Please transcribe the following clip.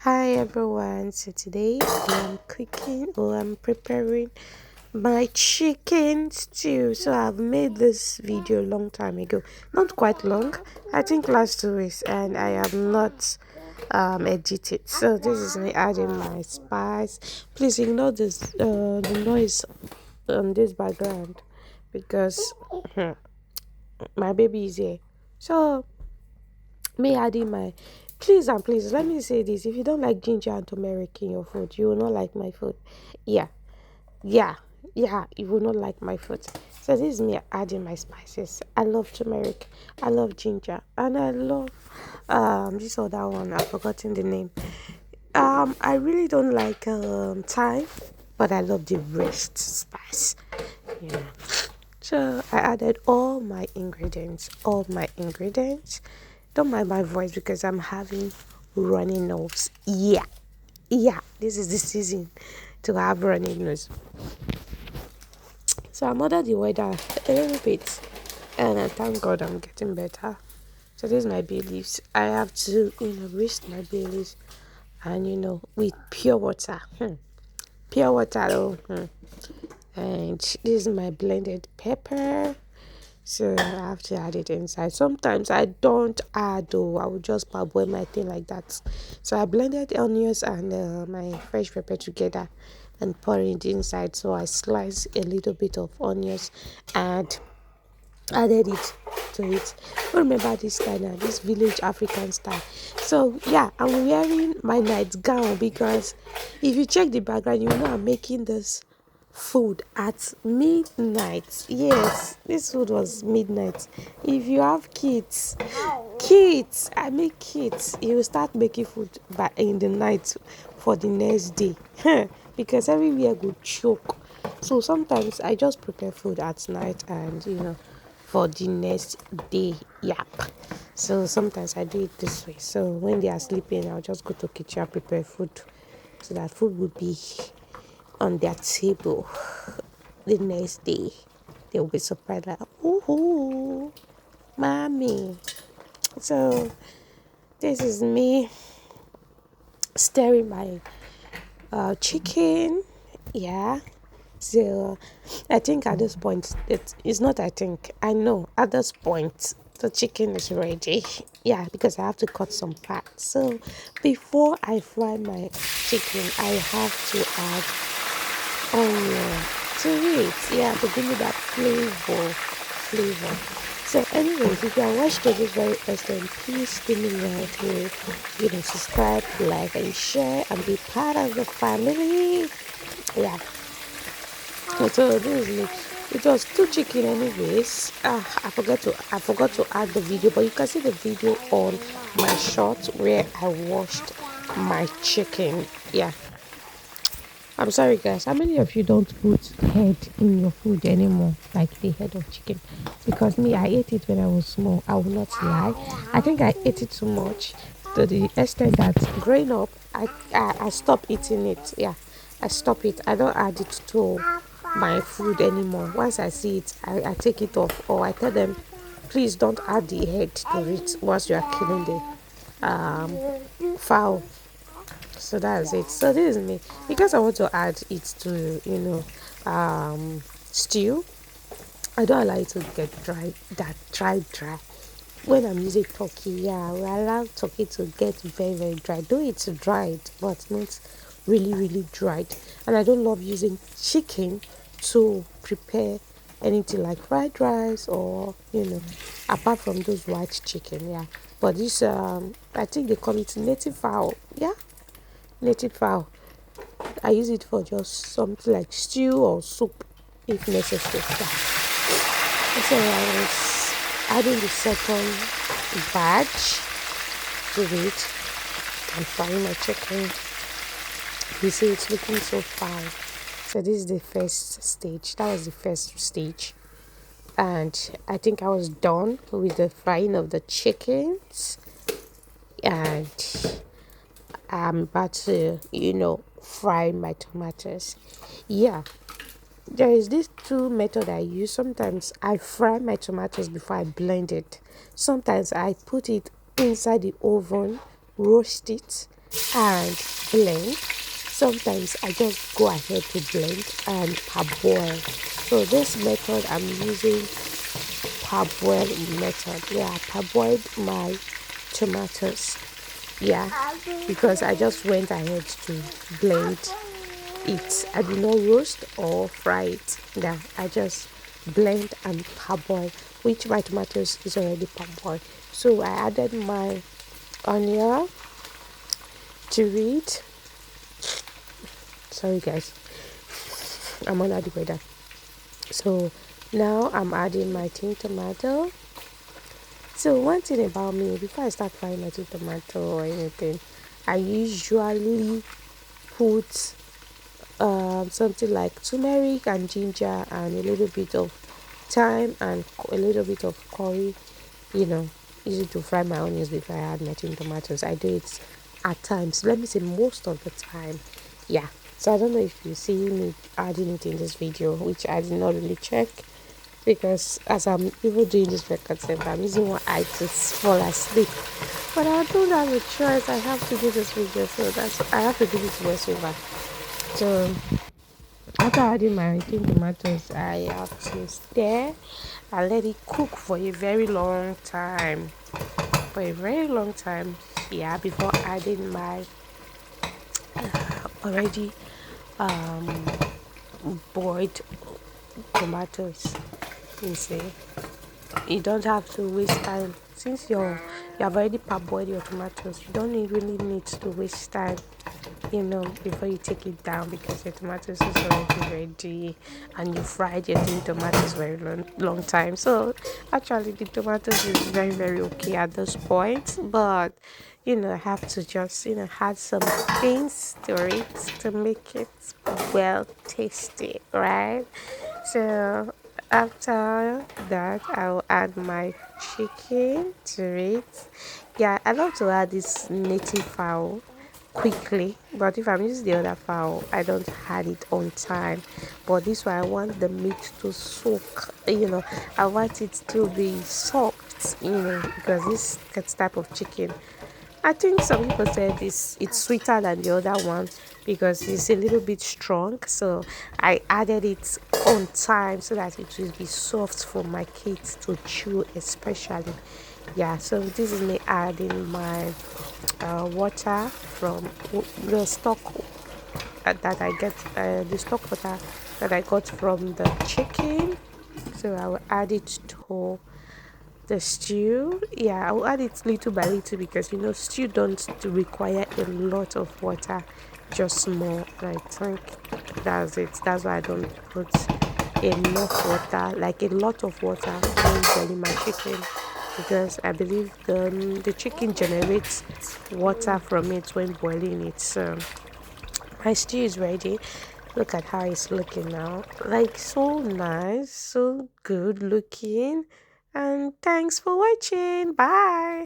Hi everyone, so today I'm cooking or I'm preparing my chicken stew. So I've made this video a long time ago, not quite long, I think last 2 weeks, and I have not edited. So this is me adding my spice. Please ignore this the noise on this background because my baby is here. So me adding my please and please let me say this, if you don't like ginger and turmeric in your food, you will not like my food. Yeah, yeah, yeah, you will not like my food. So this is me adding my spices. I love turmeric, I love ginger, and I love this other one, I've forgotten the name. I really don't like thyme, but I love the rest spice. Yeah. So I added all my ingredients. Don't mind my voice because I'm having runny nose. Yeah, yeah. This is the season to have runny nose. So I'm under the weather a little bit, and I thank God I'm getting better. So this is my bay leaves. I have to, whisk my bay leaves, and with pure water. Pure water, though. And this is my blended pepper. So I have to add it inside. Sometimes I don't add, though. I will just parboil my thing like that. So I blended the onions and my fresh pepper together and pour it inside. So I slice a little bit of onions and added it to it. Remember this style now, this village African style. So yeah, I'm wearing my nightgown because if you check the background, you know I'm making this food at midnight. Yes, this food was midnight. If you have kids, I make kids, you will start making food by in the night for the next day. Because everywhere go choke. So sometimes I just prepare food at night and for the next day. Yep. So sometimes I do it this way. So when they are sleeping, I'll just go to kitchen and prepare food so that food will be on their table the next day. They'll be surprised like, ooh, mommy. So this is me stirring my chicken. Yeah. So I think at this point, it's not, I think, I know at this point the chicken is ready. Yeah, because I have to cut some parts. So before I fry my chicken, I have to add onion to it. Yeah, to give me that flavor. So anyways, if you are watched to this very extent, please give me know to subscribe, like, and share, and be part of the family. Yeah. So this is me. It was two chicken anyways. I forgot to add the video, but you can see the video on my short where I washed my chicken. Yeah. I'm sorry guys. How many of you don't put head in your food anymore? Like the head of chicken? Because me, I ate it when I was small. I will not lie. I think I ate it too much to the extent that growing up, I stopped eating it. Yeah. I stop it. I don't add it to my food anymore. Once I see it, I take it off, or I tell them, please don't add the head to it once you are killing the fowl. So that's it. So this is me because I want to add it to stew. I don't allow it to get dry. When I'm using turkey, yeah, we allow turkey to get very, very dry. Though it's dried, but not really, really dried. And I don't love using chicken to prepare anything like fried rice or apart from those white chicken, yeah. But this I think they call it native fowl, yeah, native fowl. I use it for just something like stew or soup if necessary. Yeah. So I was adding the second batch to it and frying my chicken. You see it's looking so fine. So this is the first stage. That was the first stage. And I think I was done with the frying of the chickens. And I'm about to, fry my tomatoes. Yeah. There is this two method I use. Sometimes I fry my tomatoes before I blend it. Sometimes I put it inside the oven, roast it, and blend. Sometimes I just go ahead to blend and parboil. So this method I'm using parboil method. Yeah, I parboiled my tomatoes. Yeah, because I just went ahead to blend it. I did not roast or fry it. Yeah, I just blend and parboil, which my tomatoes is already parboiled. So I added my onion to it. Sorry guys, I'm under the weather. So now I'm adding my tin tomato. So one thing about me, before I start frying my tin tomato or anything, I usually put something like turmeric and ginger and a little bit of thyme and a little bit of curry, you know, easy to fry my onions before I add my tin tomatoes. I do it at times, let me say most of the time. Yeah, so I don't know if you see me adding it in this video, which I did not really check, because as I'm even doing this record set, I'm using one eye to fall asleep. But I don't have a choice. I have to do this video, so that's I have to do this voiceover. So after adding my tin tomatoes, I have to stir and let it cook for a very long time. For a very long time, yeah, before adding my already um boiled tomatoes. You see, you don't have to waste time since you have already parboiled your tomatoes. You don't really need to waste time, before you take it down, because your tomatoes is already ready and you fried your tin tomatoes very long time. So actually the tomatoes is very very okay at this point, but I have to just add some things to it to make it well tasty, right? So after that, I'll add my chicken to it. Yeah, I love to add this native fowl quickly, but if I'm using the other fowl, I don't add it on time. But this one, I want the meat to soak. I want it to be soft. Because this type of chicken, I think some people said it's sweeter than the other one because it's a little bit strong. So I added it on time so that it will be soft for my kids to chew, especially. Yeah, so this is me adding my water from the stock that I get, the stock water that I got from the chicken. So I will add it to the stew. Yeah, I'll add it little by little because stew don't require a lot of water, just small. I think that's it. That's why I don't put enough water, like a lot of water when boiling my chicken, because I believe the chicken generates water from it when boiling it. So my stew is ready. Look at how it's looking now. Like so nice, so good looking. And thanks for watching. Bye.